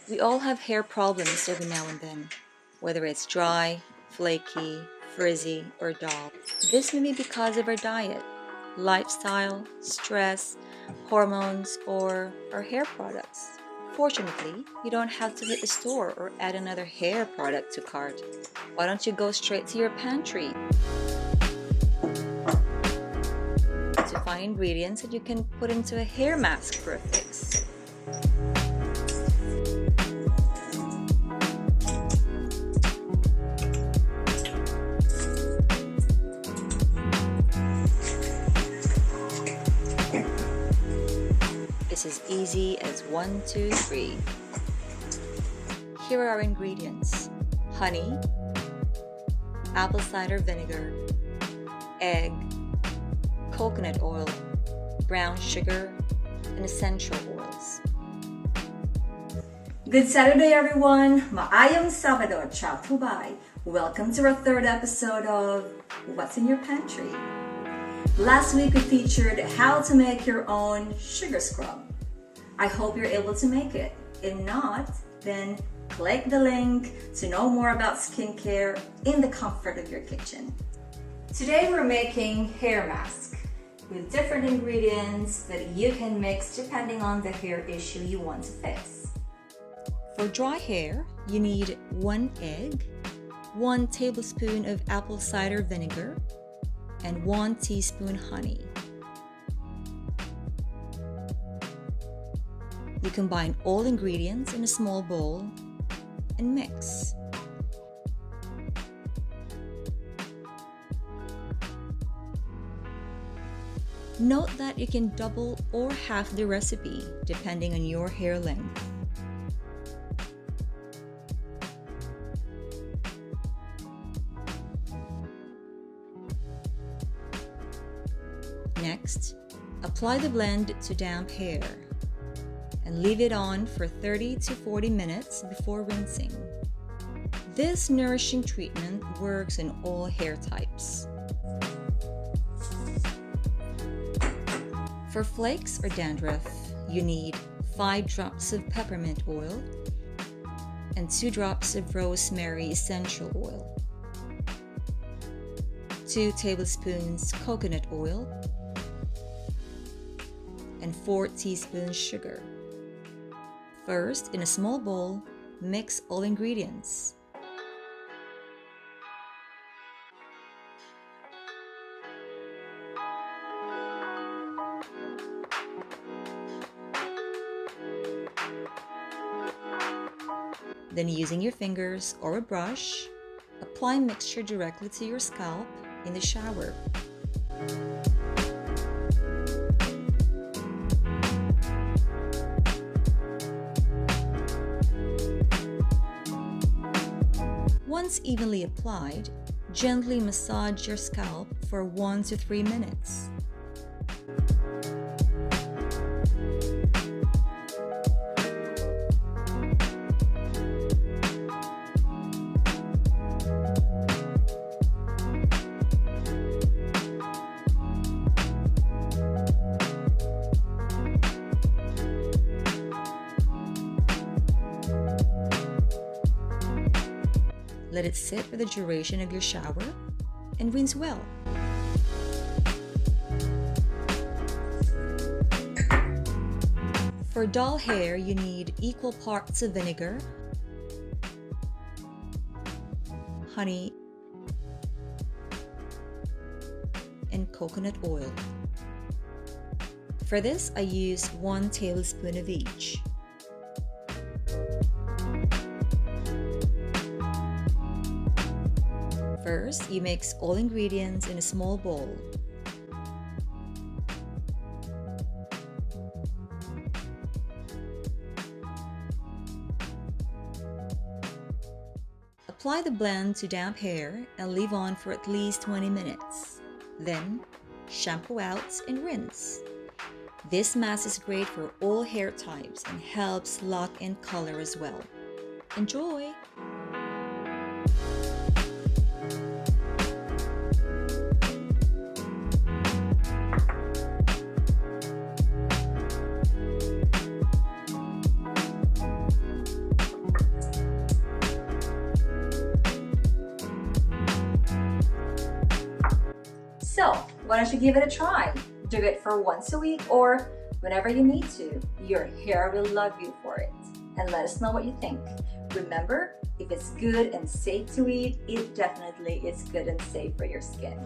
We all have hair problems every now and then, whether it's dry, flaky, frizzy, or dull. This may be because of our diet, lifestyle, stress, hormones, or our hair products. Fortunately, you don't have to hit the store or add another hair product to cart. Why don't you go straight to your pantry to find ingredients that you can put into a hair mask for a fix? This is easy as 1, 2, 3. Here are our ingredients: honey, apple cider vinegar, egg, coconut oil, brown sugar, and essential oils. Good Saturday, everyone! Maayong Sabado, ciao tubay! Welcome to our third episode of What's in Your Pantry. Last week we featured how to make your own sugar scrub. I hope you're able to make it. If not, then click the link to know more about skincare in the comfort of your kitchen. Today we're making hair mask with different ingredients that you can mix depending on the hair issue you want to fix. For dry hair, you need 1 egg, 1 tablespoon of apple cider vinegar, and 1 teaspoon honey. You combine all ingredients in a small bowl and mix. Note that you can double or half the recipe depending on your hair length. Next, apply the blend to damp hair and leave it on for 30 to 40 minutes before rinsing. This nourishing treatment works in all hair types. For flakes or dandruff, you need 5 drops of peppermint oil and 2 drops of rosemary essential oil, 2 tablespoons coconut oil, and 4 teaspoons sugar. First, in a small bowl, mix all ingredients. Then, using your fingers or a brush, apply mixture directly to your scalp in the shower. Once evenly applied, gently massage your scalp for 1 to 3 minutes. Let it sit for the duration of your shower and rinse well. For dull hair, you need equal parts of vinegar, honey, and coconut oil. For this, I use 1 tablespoon of each. First, you mix all ingredients in a small bowl. Apply the blend to damp hair and leave on for at least 20 minutes. Then, shampoo out and rinse. This mask is great for all hair types and helps lock in color as well. Enjoy! So why don't you give it a try? Do it for once a week or whenever you need to. Your hair will love you for it. And let us know what you think. Remember, if it's good and safe to eat, it definitely is good and safe for your skin.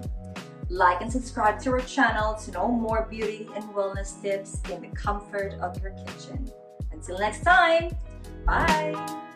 Like and subscribe to our channel to know more beauty and wellness tips in the comfort of your kitchen. Until next time, bye!